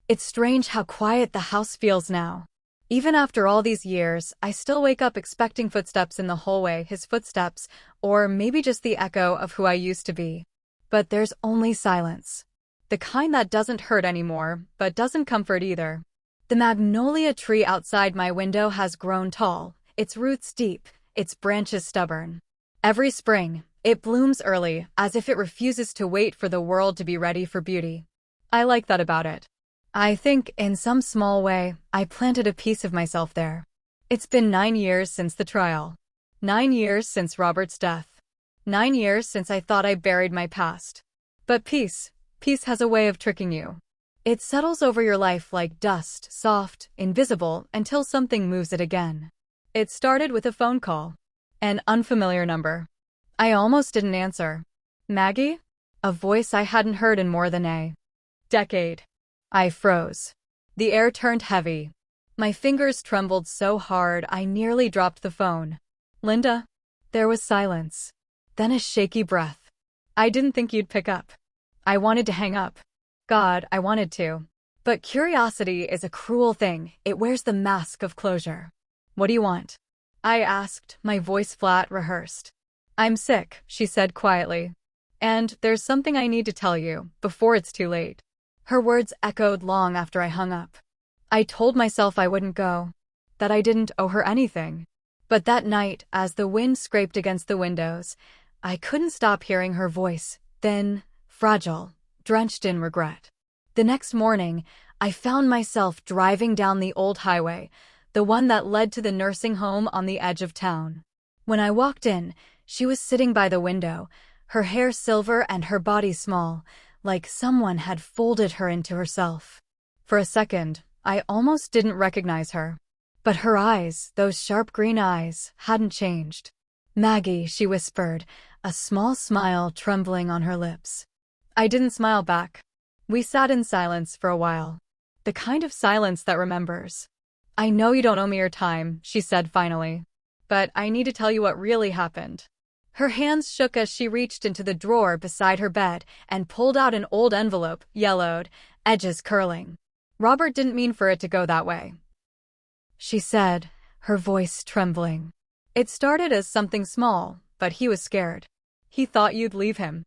It's strange how quiet the house feels now. Even after all these years, I still wake up expecting footsteps in the hallway, his footsteps, or maybe just the echo of who I used to be. But there's only silence. The kind that doesn't hurt anymore, but doesn't comfort either. The magnolia tree outside my window has grown tall, its roots deep, its branches stubborn. Every spring, it blooms early, as if it refuses to wait for the world to be ready for beauty. I like that about it. I think, in some small way, I planted a piece of myself there. It's been 9 years since the trial. 9 years since Robert's death. 9 years since I thought I buried my past. But peace has a way of tricking you. It settles over your life like dust, soft, invisible, until something moves it again. It started with a phone call. An unfamiliar number. I almost didn't answer. Maggie? A voice I hadn't heard in more than a decade. I froze. The air turned heavy. My fingers trembled so hard I nearly dropped the phone. Linda? There was silence. Then a shaky breath. I didn't think you'd pick up. I wanted to hang up. God, I wanted to. But curiosity is a cruel thing. It wears the mask of closure. What do you want? I asked, my voice flat, rehearsed. I'm sick, she said quietly. And there's something I need to tell you, before it's too late. Her words echoed long after I hung up. I told myself I wouldn't go, that I didn't owe her anything. But that night, as the wind scraped against the windows, I couldn't stop hearing her voice, thin, fragile, drenched in regret. The next morning, I found myself driving down the old highway, the one that led to the nursing home on the edge of town. When I walked in, she was sitting by the window, her hair silver and her body small, like someone had folded her into herself. For a second, I almost didn't recognize her. But her eyes, those sharp green eyes, hadn't changed. Maggie, she whispered, a small smile trembling on her lips. I didn't smile back. We sat in silence for a while. The kind of silence that remembers. I know you don't owe me your time, she said finally. But I need to tell you what really happened. Her hands shook as she reached into the drawer beside her bed and pulled out an old envelope, yellowed, edges curling. Robert didn't mean for it to go that way, she said, her voice trembling. It started as something small, but he was scared. He thought you'd leave him.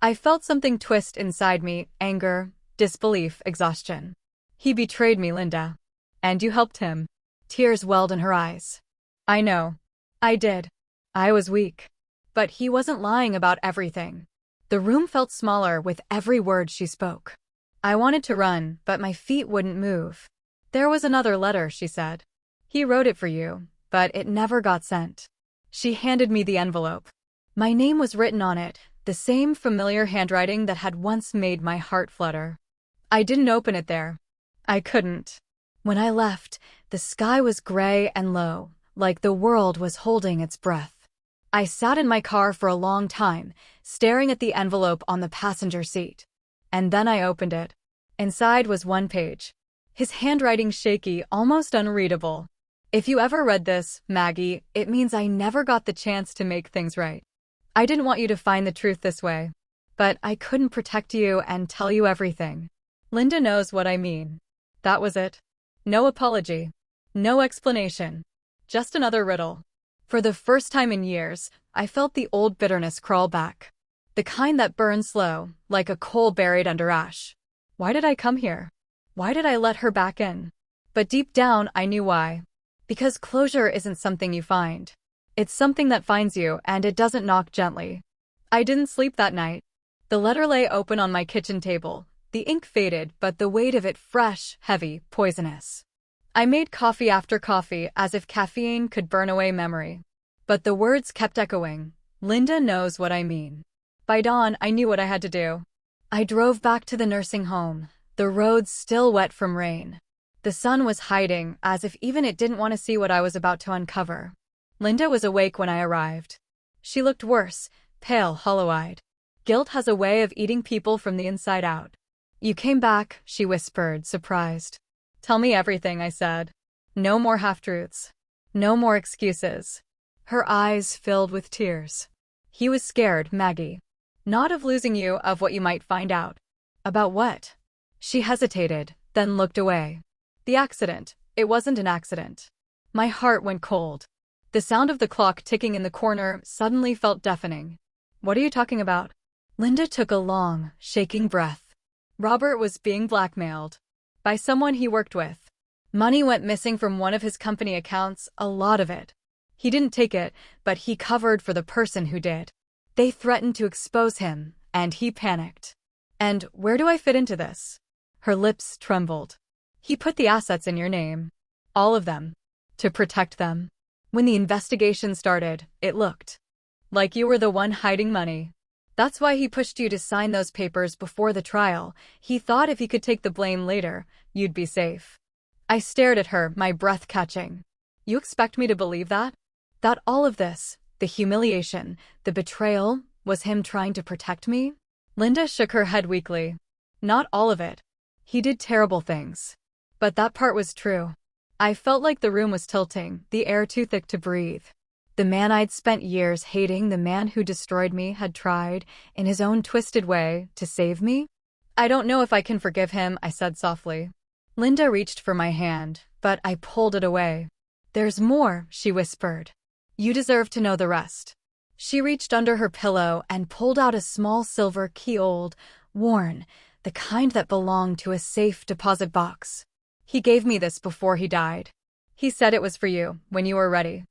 I felt something twist inside me, anger, disbelief, exhaustion. He betrayed me, Linda. And you helped him. Tears welled in her eyes. I know. I did. I was weak. But he wasn't lying about everything. The room felt smaller with every word she spoke. I wanted to run, but my feet wouldn't move. There was another letter, she said. He wrote it for you, but it never got sent. She handed me the envelope. My name was written on it, the same familiar handwriting that had once made my heart flutter. I didn't open it there. I couldn't. When I left, the sky was gray and low, like the world was holding its breath. I sat in my car for a long time, staring at the envelope on the passenger seat. And then I opened it. Inside was one page. His handwriting shaky, almost unreadable. If you ever read this, Maggie, it means I never got the chance to make things right. I didn't want you to find the truth this way. But I couldn't protect you and tell you everything. Linda knows what I mean. That was it. No apology. No explanation. Just another riddle. For the first time in years, I felt the old bitterness crawl back. The kind that burns slow, like a coal buried under ash. Why did I come here? Why did I let her back in? But deep down, I knew why. Because closure isn't something you find. It's something that finds you, and it doesn't knock gently. I didn't sleep that night. The letter lay open on my kitchen table. The ink faded, but the weight of it fresh, heavy, poisonous. I made coffee after coffee as if caffeine could burn away memory. But the words kept echoing. Linda knows what I mean. By dawn, I knew what I had to do. I drove back to the nursing home, the roads still wet from rain. The sun was hiding, as if even it didn't want to see what I was about to uncover. Linda was awake when I arrived. She looked worse, pale, hollow-eyed. Guilt has a way of eating people from the inside out. You came back, she whispered, surprised. Tell me everything, I said. No more half-truths. No more excuses. Her eyes filled with tears. He was scared, Maggie. Not of losing you, of what you might find out. About what? She hesitated, then looked away. The accident. It wasn't an accident. My heart went cold. The sound of the clock ticking in the corner suddenly felt deafening. What are you talking about? Linda took a long, shaking breath. Robert was being blackmailed. By someone he worked with. Money went missing from one of his company accounts, a lot of it. He didn't take it, but he covered for the person who did. They threatened to expose him, and he panicked. And where do I fit into this? Her lips trembled. He put the assets in your name. All of them. To protect them. When the investigation started, it looked like you were the one hiding money. That's why he pushed you to sign those papers before the trial. He thought if he could take the blame later, you'd be safe. I stared at her, my breath catching. You expect me to believe that? That all of this, the humiliation, the betrayal, was him trying to protect me? Linda shook her head weakly. Not all of it. He did terrible things. But that part was true. I felt like the room was tilting, the air too thick to breathe. The man I'd spent years hating, the man who destroyed me, had tried, in his own twisted way, to save me? I don't know if I can forgive him, I said softly. Linda reached for my hand, but I pulled it away. There's more, she whispered. You deserve to know the rest. She reached under her pillow and pulled out a small silver key, old, worn, the kind that belonged to a safe deposit box. He gave me this before he died. He said it was for you, when you were ready.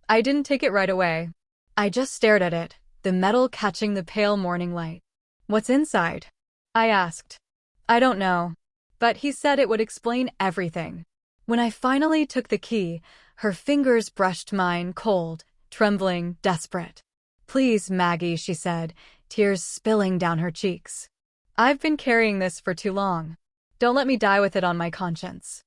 I didn't take it right away. I just stared at it, the metal catching the pale morning light. What's inside? I asked. I don't know. But he said it would explain everything. When I finally took the key, her fingers brushed mine, cold, trembling, desperate. Please, Maggie, she said, tears spilling down her cheeks. I've been carrying this for too long. Don't let me die with it on my conscience.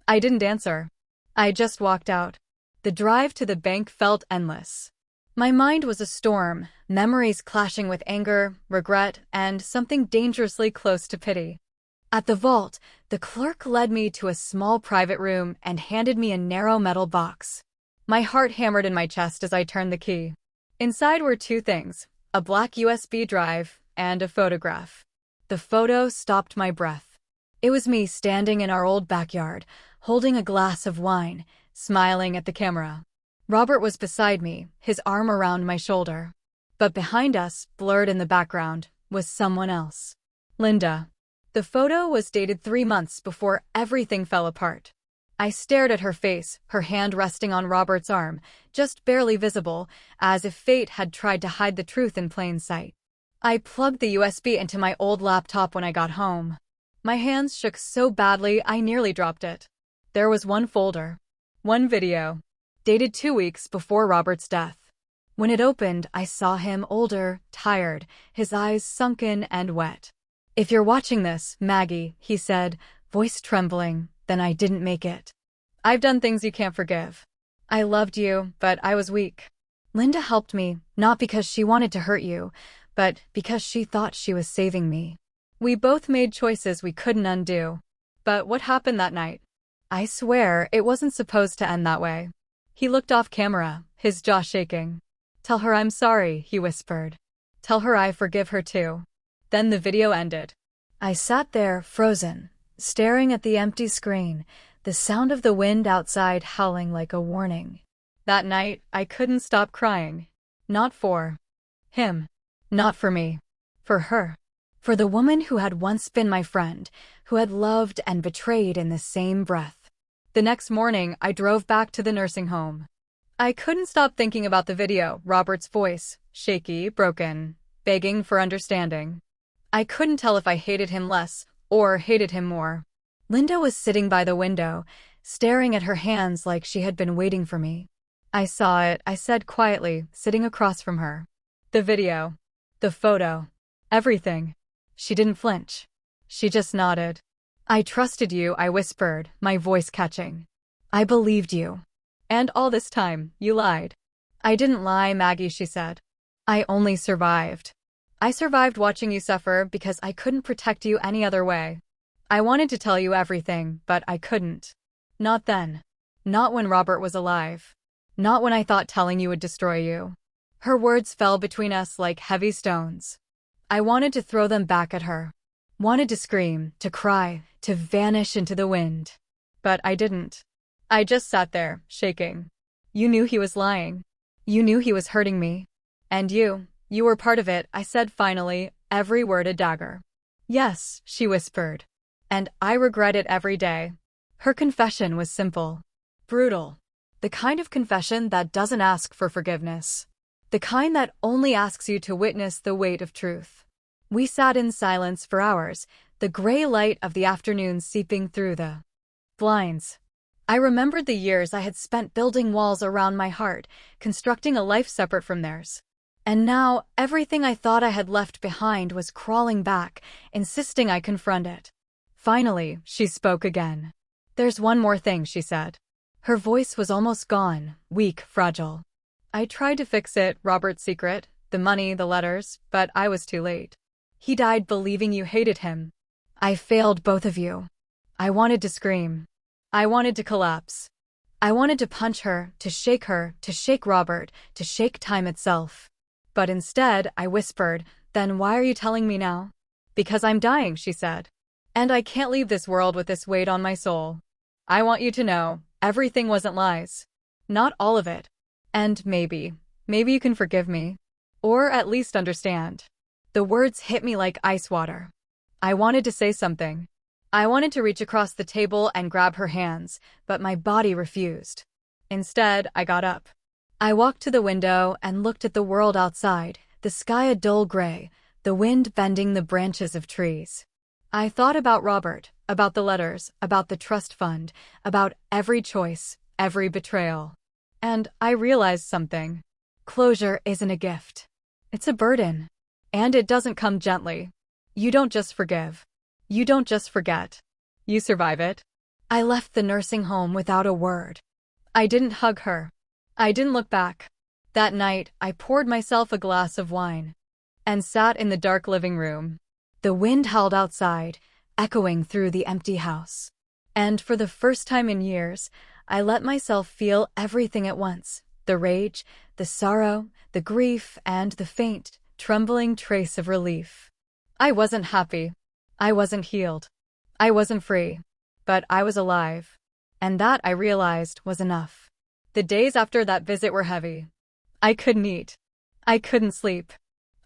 I didn't answer. I just walked out. The drive to the bank felt endless. My mind was a storm, memories clashing with anger, regret, and something dangerously close to pity. At the vault, the clerk led me to a small private room and handed me a narrow metal box. My heart hammered in my chest as I turned the key. Inside were two things, a black USB drive and a photograph. The photo stopped my breath. It was me standing in our old backyard, holding a glass of wine, smiling at the camera. Robert was beside me, his arm around my shoulder. But behind us, blurred in the background, was someone else. Linda. The photo was dated 3 months before everything fell apart. I stared at her face, her hand resting on Robert's arm, just barely visible, as if fate had tried to hide the truth in plain sight. I plugged the USB into my old laptop when I got home. My hands shook so badly I nearly dropped it. There was one folder. One video. Dated 2 weeks before Robert's death. When it opened, I saw him older, tired, his eyes sunken and wet. If you're watching this, Maggie, he said, voice trembling, then I didn't make it. I've done things you can't forgive. I loved you, but I was weak. Linda helped me, not because she wanted to hurt you, but because she thought she was saving me. We both made choices we couldn't undo. But what happened that night? I swear it wasn't supposed to end that way. He looked off camera, his jaw shaking. Tell her I'm sorry, he whispered. Tell her I forgive her too. Then the video ended. I sat there, frozen, staring at the empty screen, the sound of the wind outside howling like a warning. That night, I couldn't stop crying. Not for him. Not for me. For her. For the woman who had once been my friend, who had loved and betrayed in the same breath. The next morning, I drove back to the nursing home. I couldn't stop thinking about the video, Robert's voice, shaky, broken, begging for understanding. I couldn't tell if I hated him less or hated him more. Linda was sitting by the window, staring at her hands like she had been waiting for me. I saw it, I said quietly, sitting across from her. The video. The photo. Everything. She didn't flinch. She just nodded. I trusted you, I whispered, my voice catching. I believed you. And all this time, you lied. I didn't lie, Maggie, she said. I only survived. I survived watching you suffer because I couldn't protect you any other way. I wanted to tell you everything, but I couldn't. Not then. Not when Robert was alive. Not when I thought telling you would destroy you. Her words fell between us like heavy stones. I wanted to throw them back at her. Wanted to scream, to cry, to vanish into the wind. But I didn't. I just sat there, shaking. You knew he was lying. You knew he was hurting me. And you were part of it, I said finally, every word a dagger. Yes, she whispered. And I regret it every day. Her confession was simple. Brutal. The kind of confession that doesn't ask for forgiveness. The kind that only asks you to witness the weight of truth. We sat in silence for hours, the gray light of the afternoon seeping through the blinds. I remembered the years I had spent building walls around my heart, constructing a life separate from theirs. And now, everything I thought I had left behind was crawling back, insisting I confront it. Finally, she spoke again. There's one more thing, she said. Her voice was almost gone, weak, fragile. I tried to fix it, Robert's secret, the money, the letters, but I was too late. He died believing you hated him. I failed both of you. I wanted to scream. I wanted to collapse. I wanted to punch her, to shake Robert, to shake time itself. But instead, I whispered, then why are you telling me now? Because I'm dying, she said. And I can't leave this world with this weight on my soul. I want you to know, everything wasn't lies. Not all of it. And maybe you can forgive me. Or at least understand. The words hit me like ice water. I wanted to say something. I wanted to reach across the table and grab her hands, but my body refused. Instead, I got up. I walked to the window and looked at the world outside, the sky a dull gray, the wind bending the branches of trees. I thought about Robert, about the letters, about the trust fund, about every choice, every betrayal. And I realized something. Closure isn't a gift. It's a burden. And it doesn't come gently. You don't just forgive. You don't just forget. You survive it. I left the nursing home without a word. I didn't hug her. I didn't look back. That night, I poured myself a glass of wine and sat in the dark living room. The wind howled outside, echoing through the empty house. And for the first time in years, I let myself feel everything at once. The rage, the sorrow, the grief, and the faint, trembling trace of relief. I wasn't happy. I wasn't healed. I wasn't free. But I was alive. And that, I realized, was enough. The days after that visit were heavy. I couldn't eat. I couldn't sleep.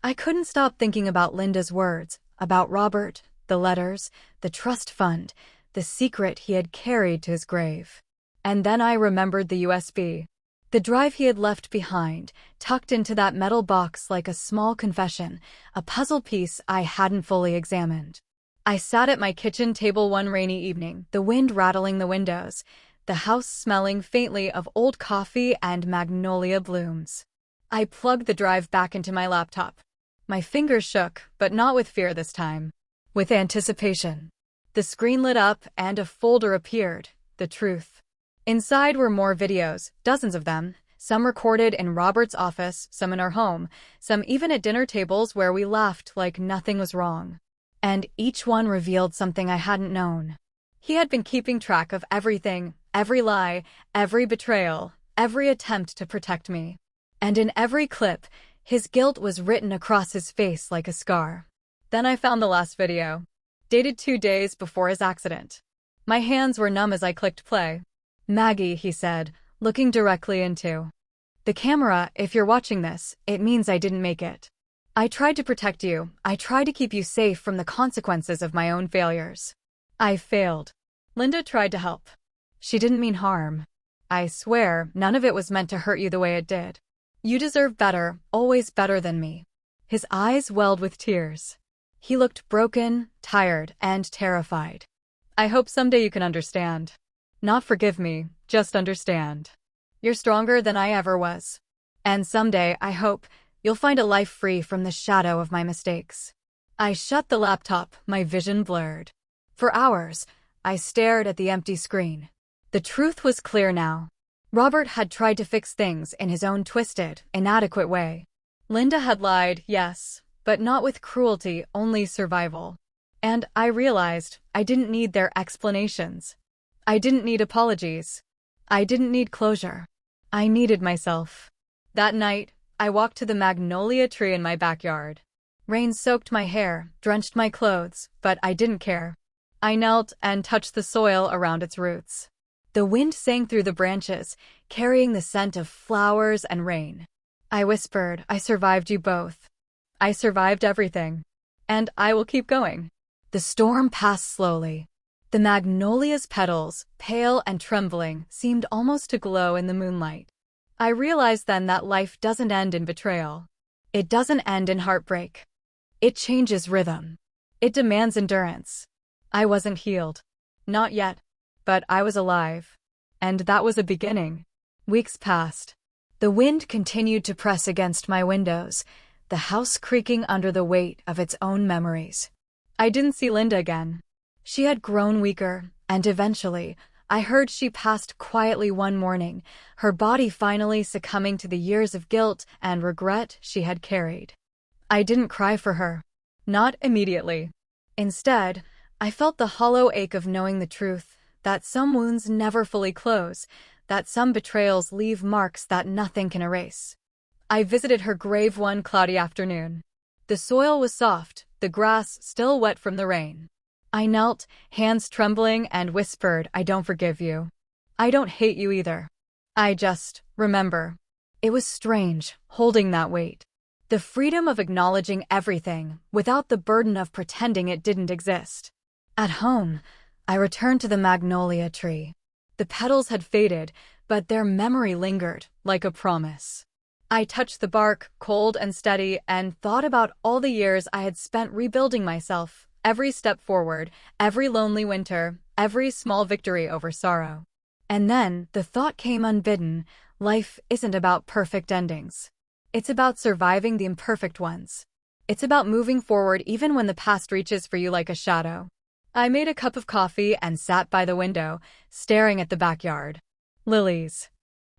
I couldn't stop thinking about Linda's words, about Robert, the letters, the trust fund, the secret he had carried to his grave. And then I remembered the USB. The drive he had left behind, tucked into that metal box like a small confession, a puzzle piece I hadn't fully examined. I sat at my kitchen table one rainy evening, the wind rattling the windows, the house smelling faintly of old coffee and magnolia blooms. I plugged the drive back into my laptop. My fingers shook, but not with fear this time. With anticipation. The screen lit up and a folder appeared, the truth. Inside were more videos, dozens of them, some recorded in Robert's office, some in our home, some even at dinner tables where we laughed like nothing was wrong. And each one revealed something I hadn't known. He had been keeping track of everything, every lie, every betrayal, every attempt to protect me. And in every clip, his guilt was written across his face like a scar. Then I found the last video, dated 2 days before his accident. My hands were numb as I clicked play. Maggie, he said, looking directly into the camera, if you're watching this, it means I didn't make it. I tried to protect you. I tried to keep you safe from the consequences of my own failures. I failed. Linda tried to help. She didn't mean harm. I swear, none of it was meant to hurt you the way it did. You deserve better, always better than me. His eyes welled with tears. He looked broken, tired, and terrified. I hope someday you can understand. Not forgive me, just understand. You're stronger than I ever was. And someday, I hope, you'll find a life free from the shadow of my mistakes. I shut the laptop, my vision blurred. For hours, I stared at the empty screen. The truth was clear now. Robert had tried to fix things in his own twisted, inadequate way. Linda had lied, yes, but not with cruelty, only survival. And I realized I didn't need their explanations. I didn't need apologies. I didn't need closure. I needed myself. That night, I walked to the magnolia tree in my backyard. Rain soaked my hair, drenched my clothes, but I didn't care. I knelt and touched the soil around its roots. The wind sang through the branches, carrying the scent of flowers and rain. I whispered, I survived you both. I survived everything. And I will keep going. The storm passed slowly. The magnolia's petals, pale and trembling, seemed almost to glow in the moonlight. I realized then that life doesn't end in betrayal. It doesn't end in heartbreak. It changes rhythm. It demands endurance. I wasn't healed. Not yet. But I was alive. And that was a beginning. Weeks passed. The wind continued to press against my windows, the house creaking under the weight of its own memories. I didn't see Linda again. She had grown weaker, and eventually, I heard she passed quietly one morning, her body finally succumbing to the years of guilt and regret she had carried. I didn't cry for her. Not immediately. Instead, I felt the hollow ache of knowing the truth, that some wounds never fully close, that some betrayals leave marks that nothing can erase. I visited her grave one cloudy afternoon. The soil was soft, the grass still wet from the rain. I knelt, hands trembling, and whispered, I don't forgive you. I don't hate you either. I just remember. It was strange, holding that weight. The freedom of acknowledging everything, without the burden of pretending it didn't exist. At home, I returned to the magnolia tree. The petals had faded, but their memory lingered, like a promise. I touched the bark, cold and steady, and thought about all the years I had spent rebuilding myself, every step forward, every lonely winter, every small victory over sorrow. And then, the thought came unbidden, life isn't about perfect endings. It's about surviving the imperfect ones. It's about moving forward even when the past reaches for you like a shadow. I made a cup of coffee and sat by the window, staring at the backyard. Lilies.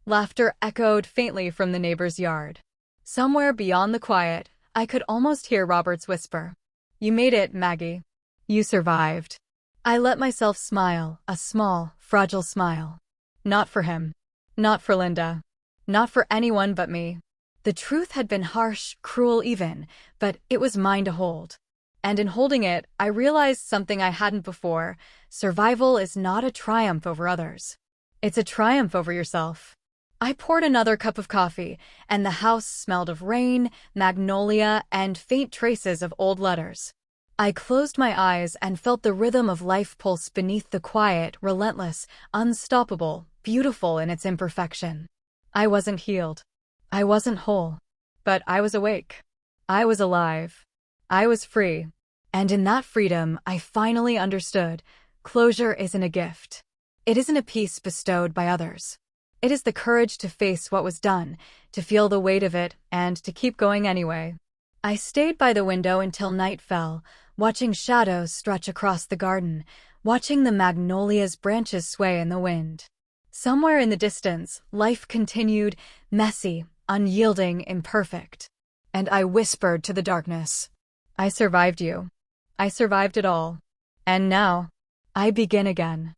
Laughter echoed faintly from the neighbor's yard. Somewhere beyond the quiet, I could almost hear Robert's whisper. You made it, Maggie. You survived. I let myself smile, a small, fragile smile. Not for him. Not for Linda. Not for anyone but me. The truth had been harsh, cruel even, but it was mine to hold. And in holding it, I realized something I hadn't before. Survival is not a triumph over others. It's a triumph over yourself. I poured another cup of coffee, and the house smelled of rain, magnolia, and faint traces of old letters. I closed my eyes and felt the rhythm of life pulse beneath the quiet, relentless, unstoppable, beautiful in its imperfection. I wasn't healed. I wasn't whole. But I was awake. I was alive. I was free. And in that freedom, I finally understood, closure isn't a gift. It isn't a peace bestowed by others. It is the courage to face what was done, to feel the weight of it, and to keep going anyway. I stayed by the window until night fell, watching shadows stretch across the garden, watching the magnolia's branches sway in the wind. Somewhere in the distance, life continued, messy, unyielding, imperfect. And I whispered to the darkness, I survived you. I survived it all. And now, I begin again.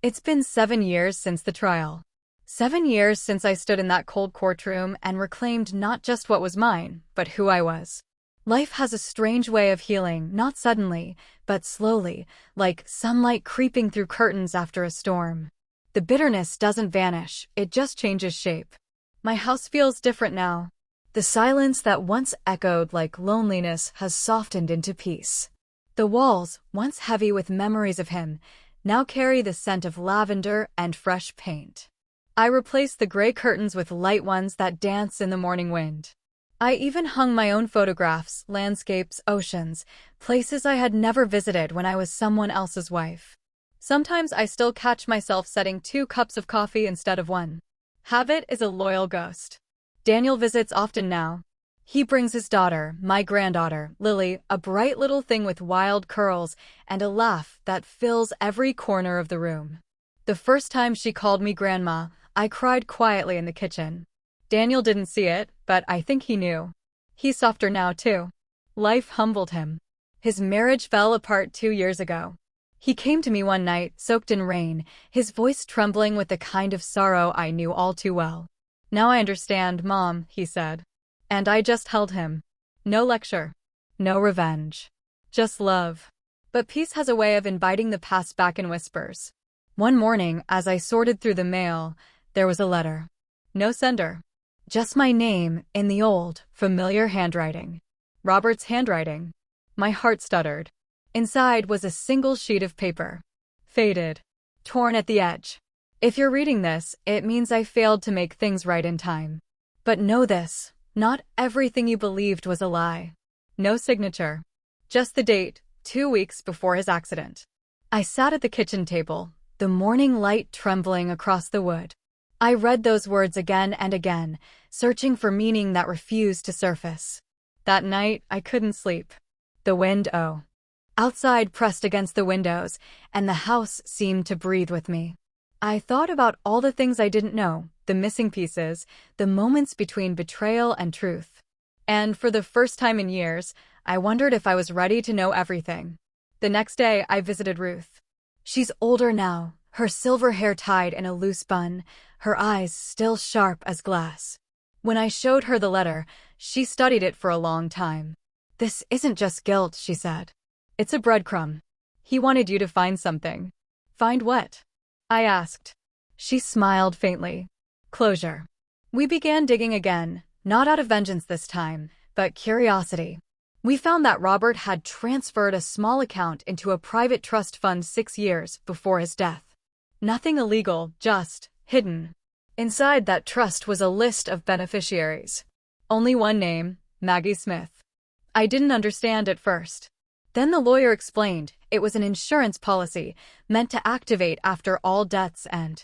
It's been 7 years since the trial. 7 years since I stood in that cold courtroom and reclaimed not just what was mine, but who I was. Life has a strange way of healing, not suddenly, but slowly, like sunlight creeping through curtains after a storm. The bitterness doesn't vanish, it just changes shape. My house feels different now. The silence that once echoed like loneliness has softened into peace. The walls, once heavy with memories of him, now carry the scent of lavender and fresh paint. I replaced the gray curtains with light ones that dance in the morning wind. I even hung my own photographs, landscapes, oceans, places I had never visited when I was someone else's wife. Sometimes I still catch myself setting 2 cups of coffee instead of 1. Habit is a loyal ghost. Daniel visits often now. He brings his daughter, my granddaughter, Lily, a bright little thing with wild curls and a laugh that fills every corner of the room. The first time she called me Grandma, I cried quietly in the kitchen. Daniel didn't see it, but I think he knew. He's softer now, too. Life humbled him. His marriage fell apart 2 years ago. He came to me one night, soaked in rain, his voice trembling with the kind of sorrow I knew all too well. Now I understand, Mom, he said. And I just held him. No lecture. No revenge. Just love. But peace has a way of inviting the past back in whispers. One morning, as I sorted through the mail, there was a letter. No sender. Just my name in the old, familiar handwriting. Robert's handwriting. My heart stuttered. Inside was a single sheet of paper. Faded. Torn at the edge. If you're reading this, it means I failed to make things right in time. But know this, not everything you believed was a lie. No signature. Just the date, 2 weeks before his accident. I sat at the kitchen table, the morning light trembling across the wood. I read those words again and again, searching for meaning that refused to surface. That night, I couldn't sleep. The wind, outside pressed against the windows, and the house seemed to breathe with me. I thought about all the things I didn't know, the missing pieces, the moments between betrayal and truth. And for the first time in years, I wondered if I was ready to know everything. The next day, I visited Ruth. She's older now, her silver hair tied in a loose bun, her eyes still sharp as glass. When I showed her the letter, she studied it for a long time. "This isn't just guilt," she said. "It's a breadcrumb. He wanted you to find something." "Find what?" I asked. She smiled faintly. "Closure." We began digging again, not out of vengeance this time, but curiosity. We found that Robert had transferred a small account into a private trust fund 6 years before his death. Nothing illegal, just hidden. Inside that trust was a list of beneficiaries. Only one name, Maggie Smith. I didn't understand at first. Then the lawyer explained it was an insurance policy meant to activate after all debts and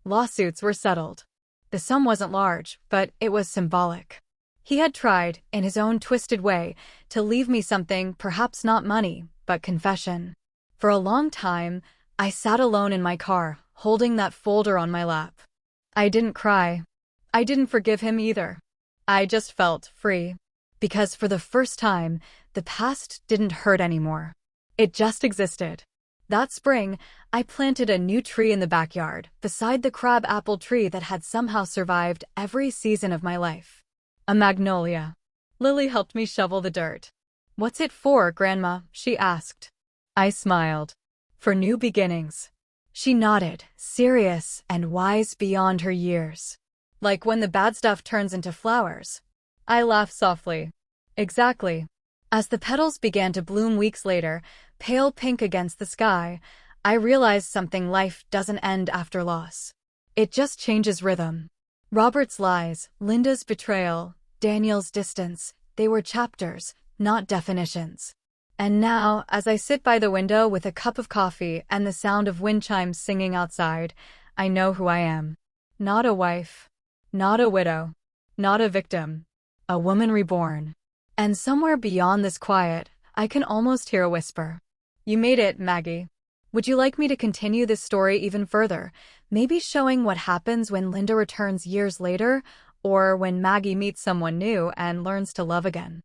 lawsuits were settled. The sum wasn't large, but it was symbolic. He had tried, in his own twisted way, to leave me something, perhaps not money, but confession. For a long time, I sat alone in my car, holding that folder on my lap. I didn't cry. I didn't forgive him either. I just felt free. Because for the first time, the past didn't hurt anymore. It just existed. That spring, I planted a new tree in the backyard, beside the crab-apple tree that had somehow survived every season of my life. A magnolia. Lily helped me shovel the dirt. "What's it for, Grandma?" she asked. I smiled. "For new beginnings." She nodded, serious and wise beyond her years. "Like when the bad stuff turns into flowers." I laughed softly. "Exactly." As the petals began to bloom weeks later, pale pink against the sky, I realized something: life doesn't end after loss. It just changes rhythm. Robert's lies, Linda's betrayal, Daniel's distance, they were chapters, not definitions. And now, as I sit by the window with a cup of coffee and the sound of wind chimes singing outside, I know who I am. Not a wife. Not a widow. Not a victim. A woman reborn. And somewhere beyond this quiet, I can almost hear a whisper. "You made it, Maggie." Would you like me to continue this story even further? Maybe showing what happens when Linda returns years later, or when Maggie meets someone new and learns to love again?